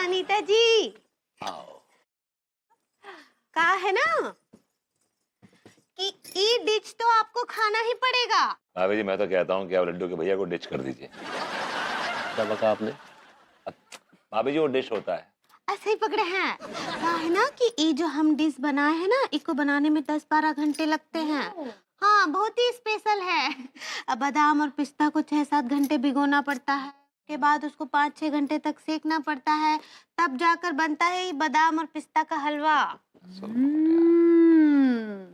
अनीता जी। आओ। कहा है ना कि ये डिश तो आपको खाना ही पड़ेगा। भाभी जी मैं तो कहता हूँ कि आप लड्डू के भैया को डिश कर दीजिए। क्या बका आपने? भाभी जी वो डिश होता है। ऐसे ही पकड़े हैं। कहा है ना कि ये जो हम डिश बनाए हैं ना, इसको बनाने में 10-12 घंटे लगते हैं। हाँ, बहुत ही स्पेशल है। अब बादाम और पिस्ता को 6-7 घंटे भिगोना पड़ता है, के बाद उसको 5-6 घंटे तक सेकना पड़ता है, तब जाकर बनता है ये बादाम और पिस्ता का हलवा।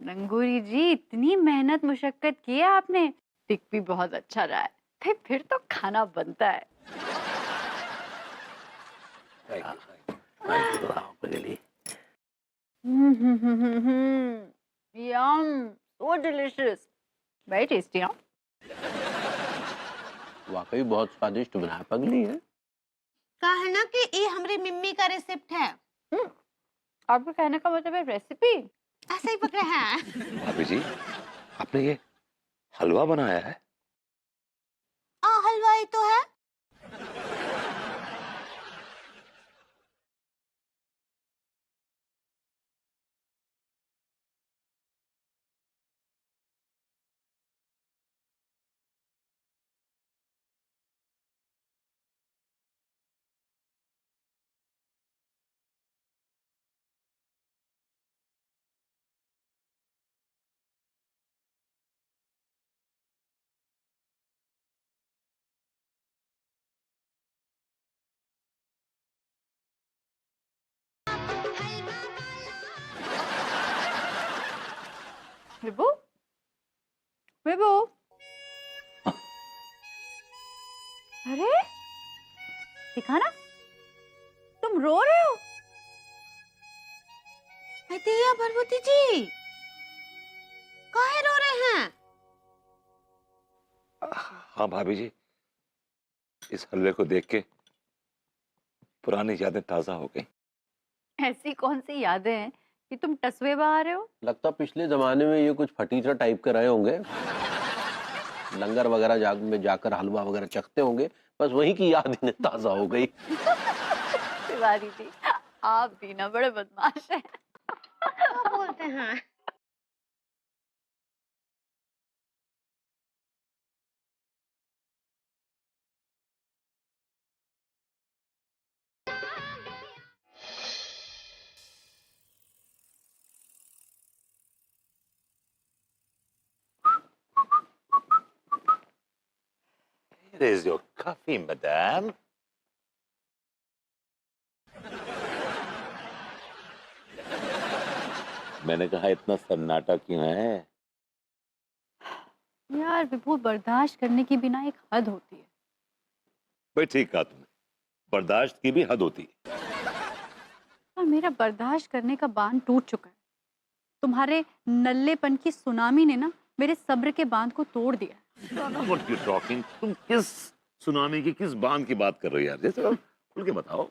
रंगूरी जी, इतनी मेहनत मुशक्कत की है आपने, टिक भी बहुत अच्छा रहा है। फिर तो खाना बनता है। यम, सो डिलिशियस, वेरी टेस्टी। हाँ, वाकई बहुत स्वादिष्ट बना है पगली है। कहा है ना कि ये हमारी मम्मी का रेसिपी है। आपके कहने का मतलब है रेसिपी। ऐसे ही पकड़े हैं। भाभी जी आपने ये हलवा बनाया है? हलवा ही तो है। विभू, विभू, अरे दिखा ना, तुम रो रहे हो। अतिया भरभूति जी, काहे रो रहे हैं? हाँ भाभी जी, इस हलवे को देख के पुरानी यादें ताजा हो गई। ऐसी कौन सी यादें हैं कि तुम टसवे बहा रहे हो? लगता पिछले जमाने में ये कुछ फटीचर टाइप के रहे होंगे, लंगर वगैरह में जाकर हलवा वगैरह चखते होंगे, बस वही की याद इन्हें ताजा हो गई। तिवारी जी, आप भी ना बड़े बदमाश हैं। क्या बोलते हैं? Here is your coffee, madam. मैंने कहा इतना सन्नाटा क्यों है? यार विभू, बर्दाश्त करने की भी ना एक हद होती है। भाई ठीक कहा तुमने, बर्दाश्त की भी हद होती है। और मेरा बर्दाश्त करने का बांध टूट चुका है। तुम्हारे नल्लेपन की सुनामी ने ना मेरे सब्र के बांध को तोड़ दिया। What you talking? तुम किस सुनामी की, किस बांध की बात कर रहे हो यार? जैसे खुल के बताओ।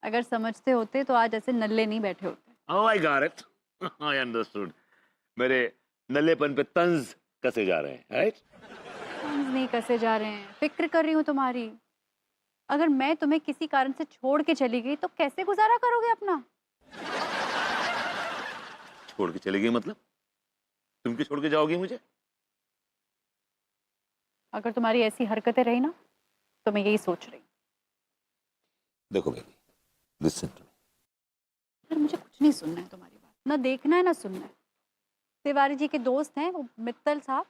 अगर समझते होते तो आज ऐसे नल्ले नहीं बैठे होते। Oh, I got it. I understood. मेरे नल्लेपन पे तंज कसे जा रहे हैं, right? तंज नहीं कसे जा रहे हैं, फिक्र कर रही हूँ तुम्हारी। अगर मैं तुम्हें किसी कारण से छोड़ के चली गई तो कैसे गुजारा करोगे अपना? छोड़ के चली गई मतलब? तुम क्यों छोड़ के जाओगी मुझे? अगर तुम्हारी ऐसी हरकतें रही ना तो मैं यही सोच रही हूँ। देखो बेबी, लिसन टू मी। यार मुझे कुछ नहीं सुनना है तुम्हारी बात, ना देखना है ना सुनना है। तिवारी जी के दोस्त हैं वो मित्तल साहब,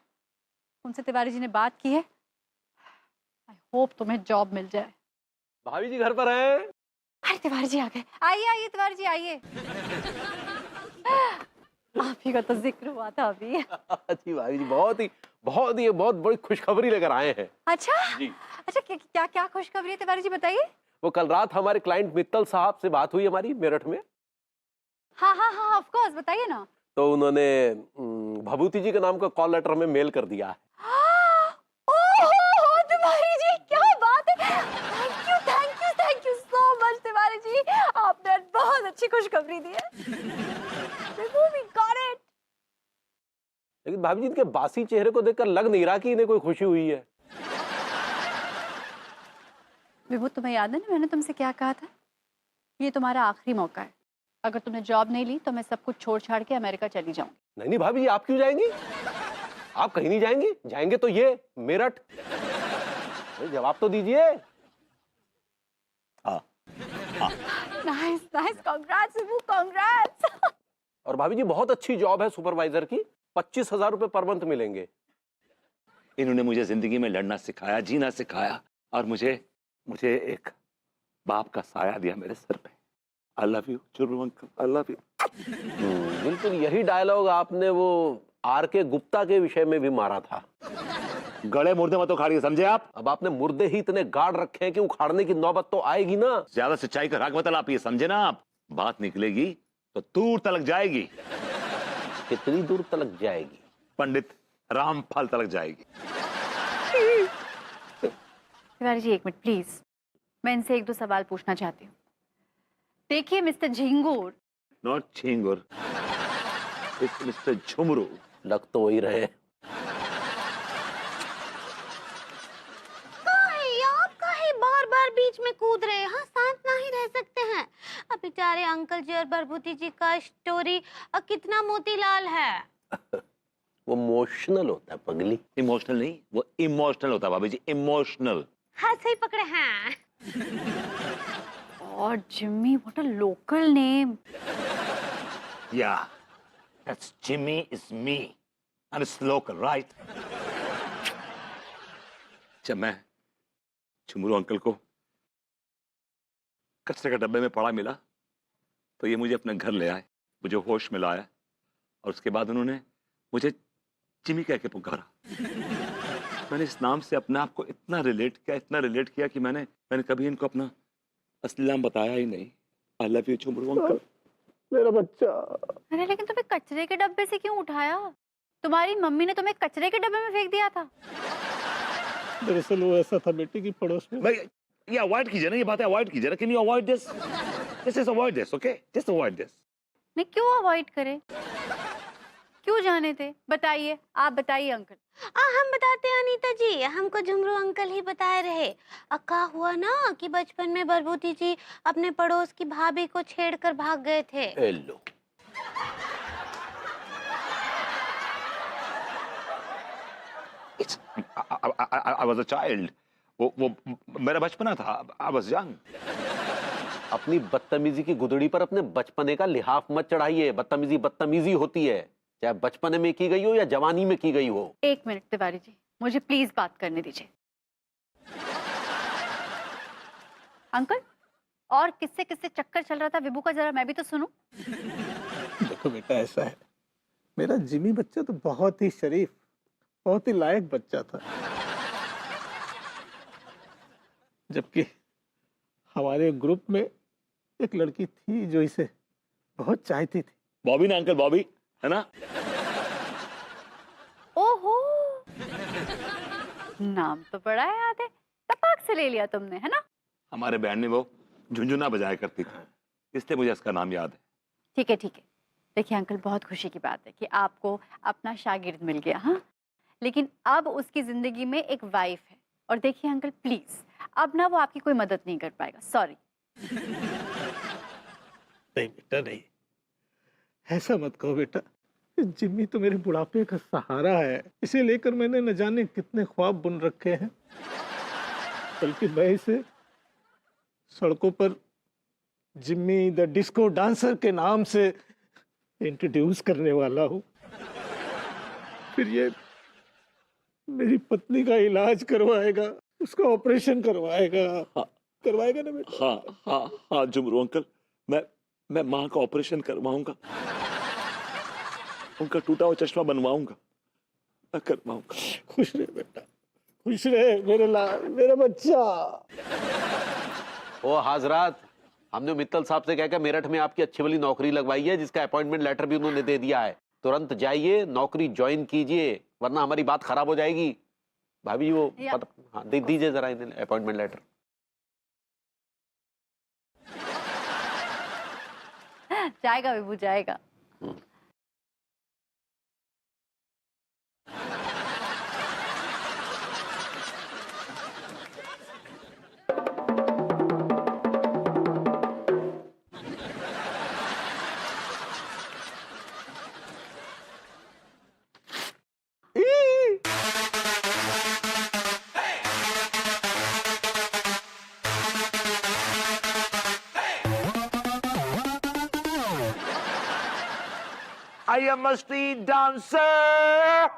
उनसे तिवारी जी ने बात की है। आई होप तुम्हें जॉब मिल जाए। भाभी जी घर पर हैं? अरे तिवारी जी आ गए। आइए आइए तिवारी जी आइए। आप ही का तो जिक्र हुआ था अभी। जी भाभी जी बहुत बड़ी खुशखबरी लेकर आए हैं। अच्छा जी। अच्छा, क्या क्या खुशखबरी है तिवारी जी, बताइए। वो कल रात हमारे क्लाइंट मित्तल साहब से बात हुई हमारी मेरठ में। हाँ हाँ हाँ, ऑफ कोर्स, बताइए ना। तो उन्होंने भभूति जी के नाम का कॉल लेटर में मेल कर दिया है। ओह तिवारी जी, क्या बात है। Thank you so much Tiwari ji, आपने बहुत अच्छी खुशखबरी दी है। We got it. लेकिन भाभी जी इनके बासी चेहरे को देखकर लग नहीं रहा कि इन्हें कोई खुशी हुई है। विभू, तुम्हें याद है ना मैंने तुमसे क्या कहा था? ये तुम्हारा आखिरी मौका है। अगर तुमने जॉब नहीं ली तो मैं सब कुछ छोड़ छाड़ के अमेरिका चली जाऊंगी। नहीं नहीं भाभी, आप क्यों जाएंगी? आप कहीं नहीं जाएंगी। जाएंगे तो ये मेरठ। जवाब तो दीजिए। हाँ। नाइस नाइस, कांग्रेट्स विभू, कांग्रेट्स। और भाभी जी बहुत अच्छी जॉब है सुपरवाइजर की, 25,000 रुपए पर मंथ मिलेंगे। इन्होंने मुझे जिंदगी में लड़ना सिखाया, जीना सिखाया, और मुझे एक बाप का साया दिया मेरे सर पे। I love you Churru uncle, I love you. बिल्कुल यही डायलॉग आपने वो R.K. गुप्ता के विषय में भी मारा था। गड़े मुर्दे मत उखाड़िए, समझे आप? अब आपने मुर्दे ही इतने गाड़ रखे हैं कि उखाड़ने की नौबत तो आएगी ना। ज्यादा सच्चाई का राग मत लापिए, समझे ना आप? बात निकलेगी तो दूर तलक जाएगी। कितनी दूर तलक जाएगी? पंडित रामफल तलक जाएगी। तिवारी जी एक मिनट प्लीज, मैं इनसे एक दो सवाल पूछना चाहती हूँ। देखिए mister Jhingur. Not Jhingur, it's mister Jhumru. लग तो वही रहे। आप काहे बार-बार बीच में कूद रहे हैं? हाँ, शांत नहीं रह सकते हैं। अब बेचारे अंकल जी और बरबूती जी का स्टोरी कितना मोतीलाल है। वो इमोशनल होता है पगली। इमोशनल नहीं, वो इमोशनल होता है भाभी जी, इमोशनल। हाँ, सही पकड़े हैं। और Jimmy, what a local name. या that's Jimmy is me and it's local, right? जब मैं झुमरू अंकल को कचरे का डब्बे में पड़ा मिला तो ये मुझे अपने घर ले आए, मुझे होश में लाया, और उसके बाद उन्होंने मुझे जिमी कह के पुकारा। मैंने इस नाम से अपने आप को इतना रिलेट किया कि मैंने कभी इनको अपना असली नाम बताया ही नहीं। आई लव यू झुमरू अंकल, मेरा बच्चा। अरे लेकिन तुम्हें कचरे के डब्बे से क्यों उठाया? तुम्हारी मम्मी ने तुम्हें कचरे के डब्बे में फेंक दिया था। दरअसल वो ऐसा था बेटे की पड़ोस में। भाई ये अवॉइड कीजिए ना, ये बातें अवॉइड कीजिए ना। Can you avoid this? Just avoid this, okay? Just avoid this. नहीं, क्यों अवॉइड करे? क्यों जाने थे? बताइए, आप बताइए अंकल। हम बताते हैं अनीता जी, हमको झुमरू अंकल ही बताए रहे। का हुआ ना कि बचपन में बरबूती जी अपने पड़ोस की भाभी को छेड़कर भाग गए थे। Hello. I was a child. वो मेरा बचपना था। I was young. अपनी बदतमीजी की गुदड़ी पर अपने बचपने का लिहाफ मत चढ़ाइए। बदतमीजी बदतमीजी होती है, चाहे बचपने में की गई हो या जवानी में की गई हो। एक मिनट तिवारी जी, मुझे प्लीज बात करने दीजिए। अंकल, और किससे किससे चक्कर चल रहा था विभू का, जरा मैं भी तो सुनूं। देखो बेटा, ऐसा है, मेरा जिमी बच्चा तो बहुत ही शरीफ, बहुत ही लायक बच्चा था, जबकि हमारे ग्रुप में एक लड़की थी जो इसे बहुत चाहती थी। बॉबी ना अंकल, बॉबी है ना? ओहो, नाम तो बड़ा याद है, तपाक से ले लिया तुमने, है ना? हमारे बैंड में वो झुंझुना बजाया करती थी, इसलिए मुझे इसका नाम याद है। ठीक है ठीक है। देखिए अंकल, बहुत खुशी की बात है कि आपको अपना शागिर्द मिल गया। हाँ, लेकिन अब उसकी जिंदगी में एक वाइफ है, और देखिए अंकल प्लीज, अब ना वो आपकी कोई मदद नहीं कर पाएगा। सॉरी। नहीं बेटा नहीं, ऐसा मत कहो बेटा। जिम्मी तो मेरे बुढ़ापे का सहारा है, इसे लेकर मैंने न जाने कितने ख्वाब बुन रखे हैं, बल्कि मैं इसे सड़कों पर जिम्मी द डिस्को डांसर के नाम से इंट्रोड्यूस करने वाला हूँ। फिर ये मेरी पत्नी का इलाज करवाएगा, उसका ऑपरेशन करवाएगा। हाँ। करवाएगा ना बेटा? हाँ हाँ हाँ झुमरू अंकल, मैं माँ का ऑपरेशन करवाऊंगा, उनका टूटा हुआ चश्मा बनवाऊंगा, मैं करवाऊंगा। खुश रहे बेटा, खुश रहे मेरे लाल, मेरा बच्चा। ओ हाजरात, हमने मित्तल साहब से कहकर मेरठ में आपकी अच्छी वाली नौकरी लगवाई है, जिसका अपॉइंटमेंट लेटर भी उन्होंने दे दिया है। तुरंत जाइए, नौकरी ज्वाइन कीजिए, वरना हमारी बात खराब हो जाएगी। भाभी जी वो हाँ दीजिए जरा इन्हें अपॉइंटमेंट लेटर। जाएगा विभू, जाएगा। I am a street dancer.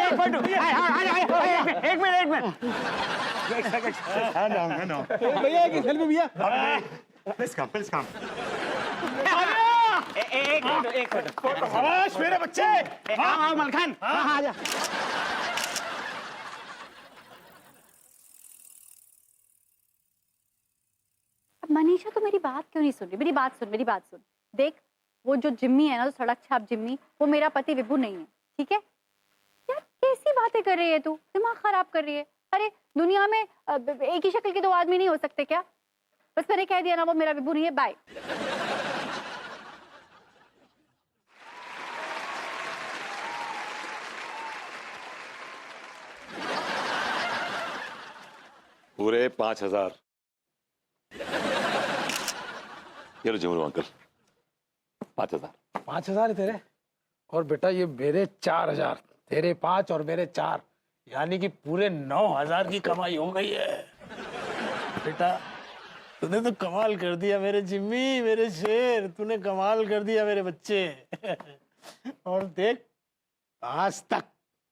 एक मिनट भैया की सेल्फी भैया। प्लीज कम एक मिनट शाबाश मेरे बच्चे। हाँ मलखान हाँ आजा। अब मनीषा तो मेरी बात क्यों नहीं सुन रही? मेरी बात सुन। देख, वो जो जिम्मी है ना, जो सड़क छाप जिम्मी, वो मेरा पति विभू नहीं है, ठीक है? यार कैसी बातें कर रही है तू? दिमाग खराब कर रही है। अरे दुनिया में एक ही शक्ल के दो आदमी नहीं हो सकते क्या? बस मैंने कह दिया ना, वो मेरा विभू नहीं है। बाय। पूरे 5,000। ये लो झुमरू अंकल, 5,000। 5,000 है तेरे, और बेटा ये मेरे 4,000, तेरे 5 और मेरे 4, यानी कि पूरे 9,000 की कमाई हो गई है। बेटा तूने तो कमाल कर दिया मेरे जिम्मी, मेरे शेर, तूने कमाल कर दिया मेरे बच्चे। और देख, आज तक,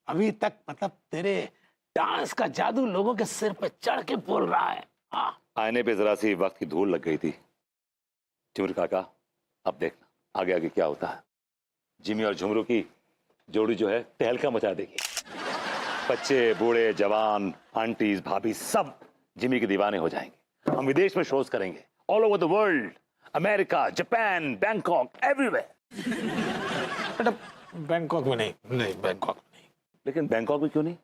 अभी तक, मतलब तेरे डांस का जादू लोगों के सिर पे चढ़ के बोल रहा है। हाँ, आईने पे जरा सी वक्त की धूल लग गई थी। झुमरू काका, अब देखना आगे आगे क्या होता है। जिमी और झुमरू की जोड़ी जो है तहलका मचा देगी। बच्चे, बूढ़े, जवान, आंटीज, भाभी सब जिमी के दीवाने हो जाएंगे। हम विदेश में शोज करेंगे, all over the world, America, Japan, Bangkok, everywhere. बेटा बैंकॉक में नहीं, बैंकॉक में नहीं। लेकिन बैंकॉक में क्यों नहीं?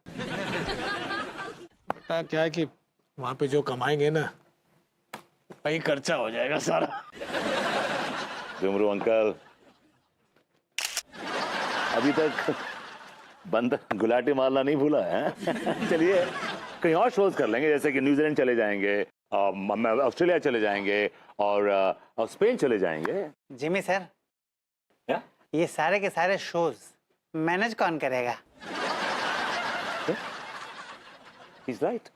बेटा क्या है कि वहां पे जो कमाएंगे ना, वही खर्चा हो जाएगा सारा। झुमरू अंकल, अभी तक बंद गुलाटी मारना नहीं भूला है? चलिए कहीं और शोज कर लेंगे, जैसे कि न्यूजीलैंड चले जाएंगे, ऑस्ट्रेलिया चले जाएंगे और स्पेन चले जाएंगे। जिमी सर, क्या? ये सारे के सारे शोज मैनेज कौन करेगा? He's right.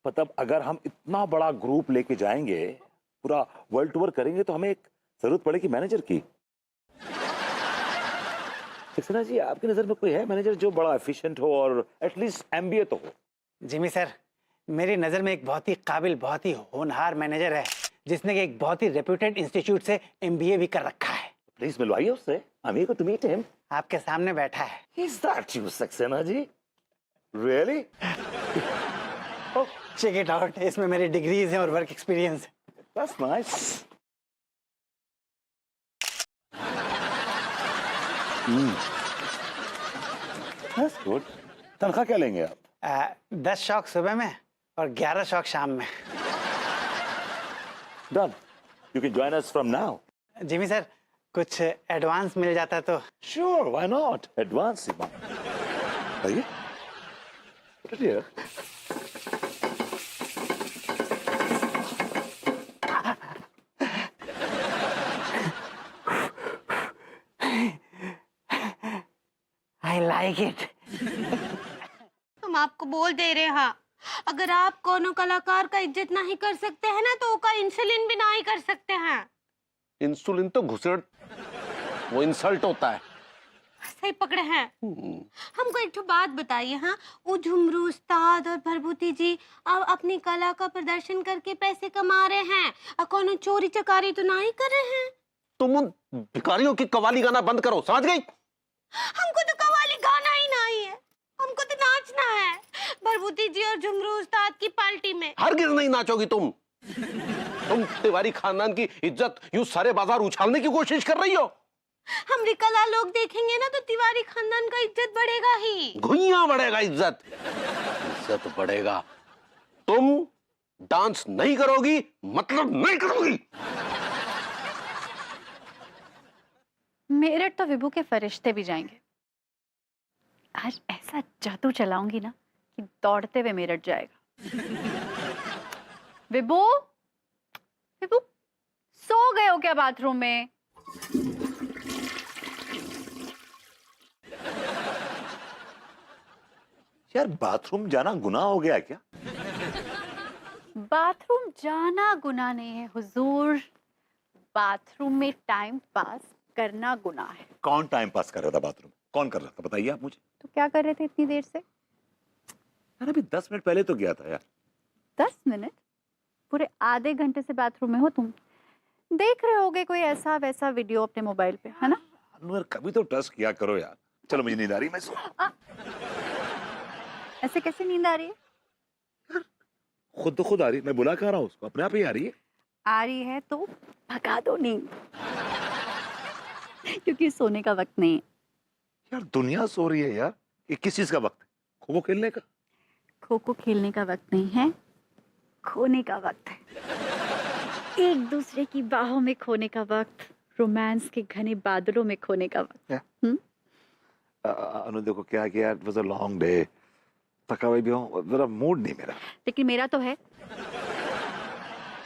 मतलब अगर हम इतना बड़ा ग्रुप लेके जाएंगे, पूरा वर्ल्ड टूर करेंगे, तो हमें एक जरूरत पड़ेगी मैनेजर की। सक्सेना जी, आपकी नजर में कोई है मैनेजर जो बड़ा एफिशिएंट हो और एटलीस्ट एमबीए तो हो? जिमी सर, मेरी नज़र में एक बहुत ही काबिल, बहुत ही होनहार मैनेजर है, जिसने कि एक बहुत ही रेप्यूटेड इंस्टीट्यूट से एमबीए भी कर रखा है। प्लीज मिलवाइए उससे। I'm eager to meet him. आपके सामने बैठा है। Is that you, Saxena ji? Really? Check it out, इसमें मेरी डिग्रीज हैं और वर्क एक्सपीरियंस है। That's nice. That's good. तनख्वाह क्या लेंगे आप? 10 शौक सुबह में और 11 शौक शाम में। Done. You can join us from now. Jimmy sir, कुछ एडवांस मिल जाता तो। Sure, why not? Advance ही बात। आइए। Put it here. I like it. हम आपको बोल दे रहे हैं, अगर आप कोनो कलाकार का इज्जत नहीं कर सकते हैं ना, तो उसका इंसुलिन भी नहीं कर सकते हैं। इंसुलिन तो घुसड़, वो इंसल्ट होता है। सही पकड़े हैं। हमको एक तो बात बताइए, हाँ, वो झुमरू उस्ताद और भरभूति जी अब अपनी कला का प्रदर्शन करके पैसे कमा रहे हैं और कोनो चोरी चकारी तो नहीं कर रहे हैं। तुम उन भिखारियों की कवाली गाना बंद करो, समझ गई? हमको तो कव्वाली गाना ही नहीं है, हमको तो नाचना है भरभूति जी और झुमरू उस्ताद की पार्टी में। हरगिज नहीं नाचोगी तुम। तुम तिवारी खानदान की इज्जत यूं सारे बाजार उछालने की कोशिश कर रही हो। हमारी कला लोग देखेंगे ना तो तिवारी खानदान का इज्जत बढ़ेगा ही। घुइयां बढ़ेगा, इज्जत बढ़ेगा। तुम डांस नहीं करोगी मतलब नहीं करोगी। मेरठ तो विभू के फरिश्ते भी जाएंगे। आज ऐसा जादू चलाऊंगी ना कि दौड़ते हुए मेरठ जाएगा। विभू, विभू, सो गए हो क्या बाथरूम में? यार बाथरूम जाना गुनाह हो गया क्या? बाथरूम जाना गुनाह नहीं है हुजूर, बाथरूम में टाइम पास करना गुनाह है। कौन टाइम पास कर रहा था बाथरूम? कौन कर रहा था बताइए आप मुझे। तो क्या कर रहे थे इतनी देर से? यार अभी 10 मिनट पहले तो गया था यार। 10 मिनट? पूरे आधे घंटे से बाथरूम में हो तुम। देख रहे होगे कोई ऐसा वैसा वीडियो अपने मोबाइल पे, है ना? अनवर कभी तो ट्रस्ट किया करो यार। चलो मुझे नींद आ रही, मैं ऐसे कैसे नींद आ रही है? खुद आ रही, मैं बुला कर रहा हूँ उसको, अपने आप ही आ रही है। आ रही है तो भगा दो नींद। क्योंकि सोने का वक्त नहीं है। यार दुनिया सो रही है यार, ये किस चीज का वक्त है? खो खेलने का? खो खो खेलने का वक्त नहीं है, खोने का वक्त है। एक दूसरे की बाहों में खोने का वक्त, रोमांस के घने बादलों में खोने का वक्त। अनु देखो क्या किया, it was a long day, थका हुआ भी हूँ, जरा मूड नहीं मेरा। लेकिन मेरा तो है।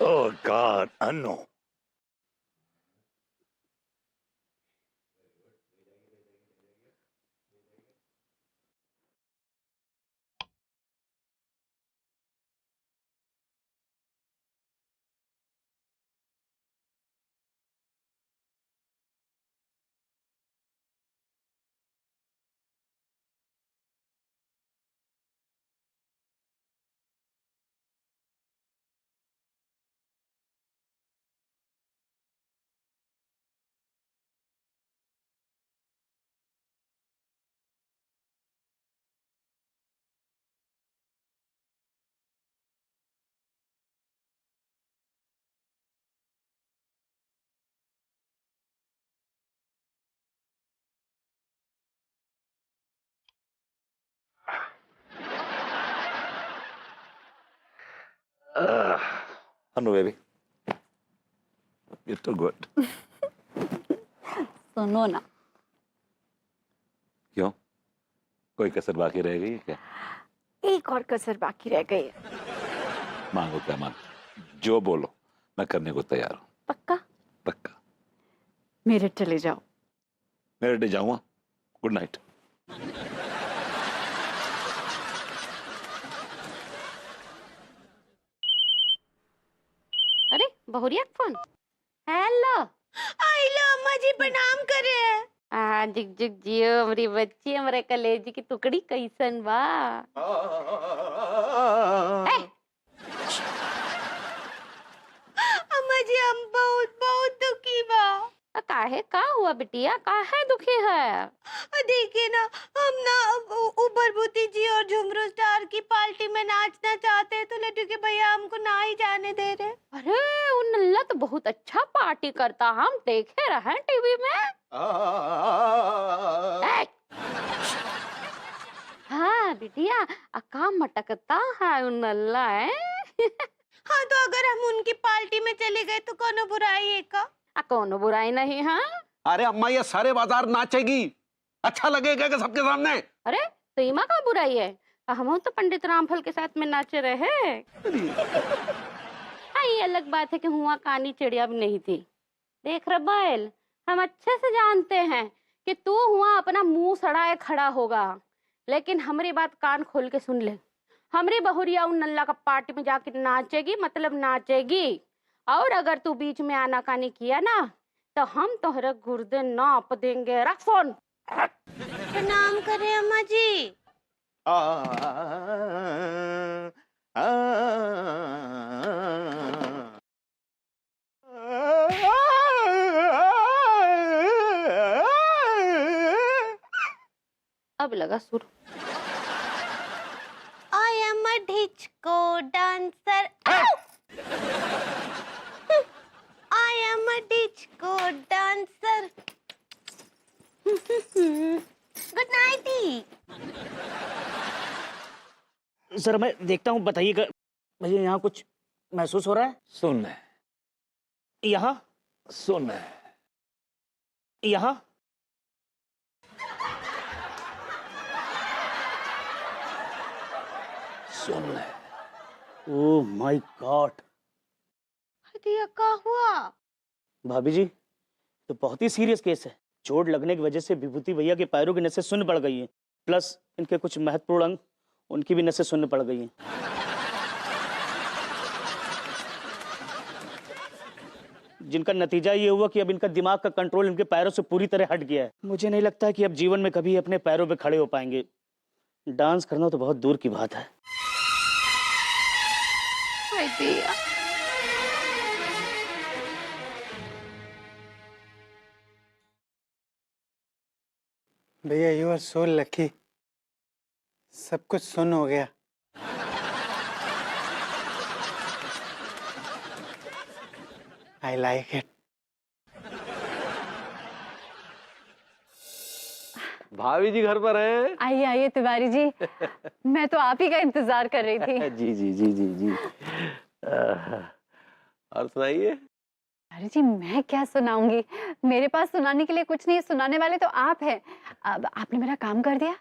Oh God Anu. Anu baby, you're too good. सुनो ना, क्यों? कोई कसर बाकी रह गई है क्या? एक और कसर बाकी रह गई है। मांगो क्या मांगो, जो बोलो मैं करने को तैयार हूँ। पक्का? पक्का। मेरे चले जाओ। मेरे डे जाऊंगा। Good night. अरे बहुरिया फोन। हेलो। आइलो अम्मा जी, प्रणाम करे। हाँ जुग जुग जियो हमारी बच्ची, हमारे कलेजी की टुकड़ी कैसन बा? अम्मा जी हम बहुत बहुत दुखी बा। काहे का हुआ बिटिया, काहे दुखी है? देखिए ना, हम ना भरभूति जी और झुमरू स्टार की पार्टी में नाचना चाहते हैं, तो लड्डू के भैया हमको ना ही जाने दे रहे। अरे उन नल्ला बिटिया तो बहुत अच्छा पार्टी करता, हम देखे रहे टीवी में। हाँ बिटिया, काम मटकता है नल्ला है। हाँ तो अगर हम उनकी पार्टी में चले गए तो कोनो बुराई है का? कोनो बुराई नहीं है। अरे अम्मा ये सारे बाजार नाचेगी, अच्छा लगेगा कि सबके सामने? अरे तो इमा का बुराई है, हम तो पंडित रामफल के साथ में नाचे रहे। हाँ ये अलग बात है कि हुआ कानी चिड़िया भी नहीं थी। देख रबाइल, हम अच्छे से जानते हैं कि तू हुआ अपना मुंह सड़ाए खड़ा होगा, लेकिन हमारी बात कान खोल के सुन ले। हमारी बहुरिया उन नल्ला का पार्टी में जाके नाचेगी, मतलब नाचेगी, और अगर तू बीच में आनाकानी किया ना तो हम तोहरे गुर्दे नाप देंगे। रख फोन। प्रणाम करे अम्मा जी। अब लगा सुर। I am a disco dancer. I am a disco dancer. Good night. Sir मैं देखता हूँ, बताइएगा भैया यहाँ कुछ महसूस हो रहा है? सुन यहाँ सुन, यहाँ सुन। ओह माय गॉड, दिया का हुआ? भाभी जी तो बहुत ही सीरियस केस है। चोट लगने की वजह से विभूति भैया के पैरों की नसें सुन्न पड़ गई हैं, प्लस इनके कुछ महत्वपूर्ण अंग, उनकी भी नसें सुन्न पड़ गई हैं। जिनका नतीजा ये हुआ कि अब इनका दिमाग का कंट्रोल इनके पैरों से पूरी तरह हट गया है। मुझे नहीं लगता कि अब जीवन में कभी अपने पैरों पे खड़े हो पाएंगे। डांस करना तो बहुत दूर की बात है। भैया यू आर सो लकी, सब कुछ सुन हो गया। I like it. भाभी जी घर पर हैं? आइए आइए तिवारी जी, मैं तो आप ही का इंतजार कर रही थी। जी जी जी जी जी। और सुनाइए। अरे जी मैं क्या सुनाऊंगी, मेरे पास सुनाने के लिए कुछ नहीं है, सुनाने वाले तो आप हैं। अब आपने मेरा काम कर दिया।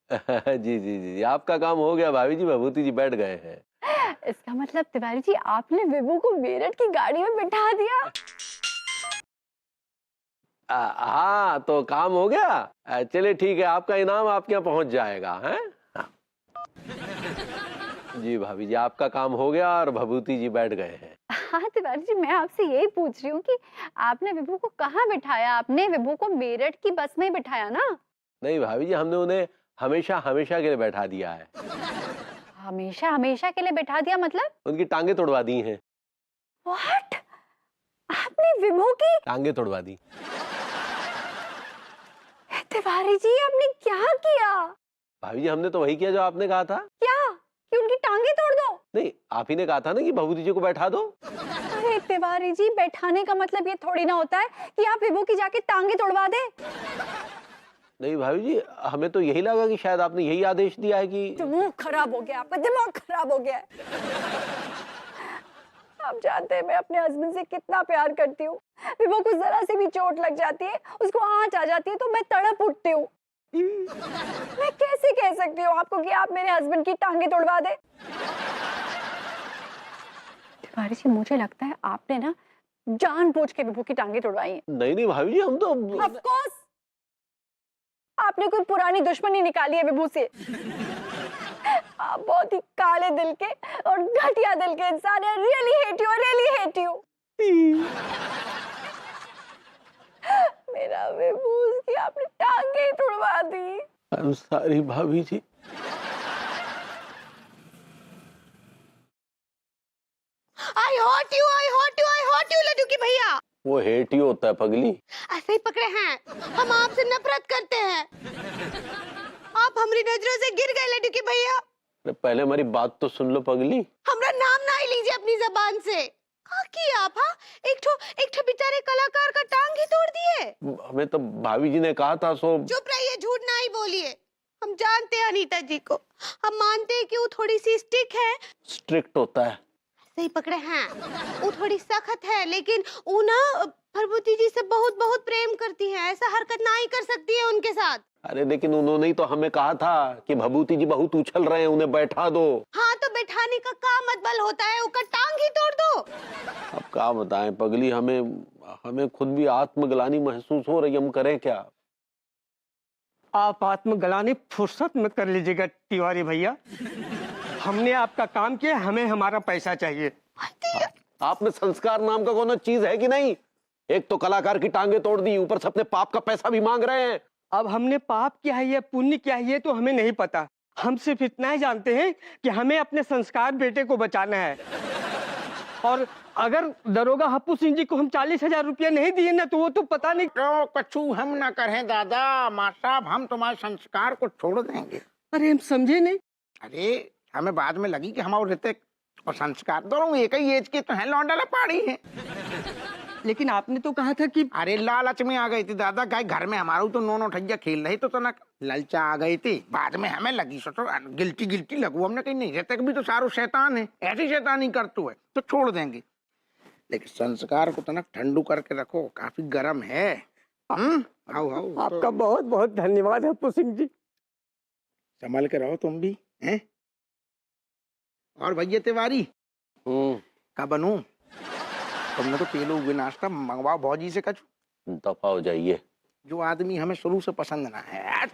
जी जी जी आपका काम हो गया भाभी जी, विभूति जी बैठ गए हैं। इसका मतलब तिवारी जी आपने विभू को मेरठ की गाड़ी में बिठा दिया। हाँ तो काम हो गया। चलिए ठीक है, आपका इनाम आपके यहाँ पहुंच जाएगा। हैं? जी भाभी जी आपका काम हो गया और विभूति जी बैठ गए हैं। हाँ तिवारी जी मैं आपसे यही पूछ रही हूँ कि आपने विभू को कहाँ बिठाया? आपने विभू को मेरठ की बस में बिठाया ना? नहीं भाभी जी, हमने उन्हें हमेशा हमेशा के लिए बैठा दिया है। हमेशा हमेशा के लिए बैठा दिया मतलब? उनकी टांगे तोड़वा दी हैं। What? आपने विभू की टांगे तोड़वा दी। तिवारी जी आपने क्या किया? भाभी जी हमने तो वही किया जो आपने कहा था। क्या? कि उनकी टांगे तोड़ दो? नहीं, आप ही ने कहा था ना कि विभूति जी को बैठा दो। अरे तिवारी जी बैठाने का मतलब ये थोड़ी ना होता है कि आप विभू की जाके टांगे तोड़वा दे। नहीं भाभी जी, हमें तो यही लगा कि शायद आपने यही आदेश दिया है कि। दिमाग खराब हो गया, आपका दिमाग खराब हो गया है। आप जानते हैं मैं अपने हस्बैंड से कितना प्यार करती हूँ। विभू को जरा से भी चोट लग जाती है, उसको आंच आ जाती है तो मैं तड़प उठती हूँ। मैं कैसे कह सकती हूँ आपको कि आप मेरे हस्बैंड की टांगे तोड़वा दे? तिवारी जी मुझे लगता है आपने ना जानबूझ के विभू की टांगे तोड़वाई हैं। नहीं नहीं भाभी जी, हम तो। Of course, आपने कोई पुरानी दुश्मनी निकाली है विभू से। आप बहुत ही काले दिल के और घटिया दिल के इंसान हैं। Really hate you, really hate you। मेरा विभू की आपने टांगे ही तोड़वा दी। I'm sorry भाभी जी। I hate you, लड्डू की भैया। वो हेट ही होता है पगली। ऐसे ही पकड़े हैं, हम आपसे नफरत करते हैं। आप हमारी नजरों से गिर गए लड्डू की भैया। पहले हमारी बात तो सुन लो पगली। हमारा नाम ना ही लीजिए अपनी जबान से। का किया आप? हाँ, एक ठो बेचारे कलाकार का टांग ही तोड़ दिए। हमें तो भाभी जी ने कहा था सो। चुप रहिए, झूठ ना ही बोलिए। हम जानते हैं अनीता जी को, हम मानते हैं कि वो थोड़ी सी स्टिक है। स्ट्रिक्ट होता है। सही पकड़े हैं, वो थोड़ी सख्त है, लेकिन वो ना प्रभुति जी से बहुत बहुत प्रेम करती है, ऐसा हरकत ना ही कर सकती है उनके साथ। अरे लेकिन उन्होंने ही तो हमें कहा था कि भभूति जी बहुत उछल रहे हैं, उन्हें बैठा दो। हाँ तो बैठाने का काम मत बल होता है, उसका टांग ही तोड़ दो। अब क्या बताएं पगली, हमें खुद भी आत्मग्लानि महसूस हो रही, हम करें क्या? आप आत्मग्लानि फुर्सत में कर लीजिएगा तिवारी भैया। हमने आपका काम किया, हमें हमारा पैसा चाहिए। आप में संस्कार नाम का कोई चीज है कि नहीं? एक तो कलाकार की टांगे तोड़ दी, ऊपर से अपने पाप का पैसा भी मांग रहे हैं। अब हमने पाप किया है या पुण्य किया है ये तो हमें नहीं पता। हम सिर्फ इतना ही जानते हैं कि हमें अपने संस्कार बेटे को बचाना है। और अगर दरोगा हप्पू सिंह जी को हम 40,000 रुपया नहीं दिए ना तो वो तो पता नहीं। तो कछु हम ना करें दादा, माँ साहब हम तुम्हारे संस्कार को छोड़ देंगे। अरे हम समझे नहीं। अरे हमें बाद में लगी कि हमारे ऋतिक और संस्कार दोनों एक ही एज के तो हैं, लौंडा लपाड़ी हैं। लेकिन आपने तो कहा था कि अरे लालच में आ गई थी दादा, क्या घर में हमारा तो नोनो ठैया खेल रही तो ना ललचा आ गई थी। बाद में हमें लगी सोचो गिल्टी लगू, हमने कही नहीं ऋतिक भी तो सारो शैतान है, ऐसी शैतानी करतू है तो छोड़ देंगे। लेकिन संस्कार को तो ना ठंडू करके रखो, काफी गर्म है। आओ आओ। आपका बहुत बहुत धन्यवाद हप्पू सिंह जी। संभल के रहो तुम भी हैं। और भैया तिवारी का बनूं? तुमने तो पेलो हुए नाश्ता मंगवाओ भौजी से कछु। दफा हो जाइए। जो आदमी हमें शुरू से पसंद ना है। यार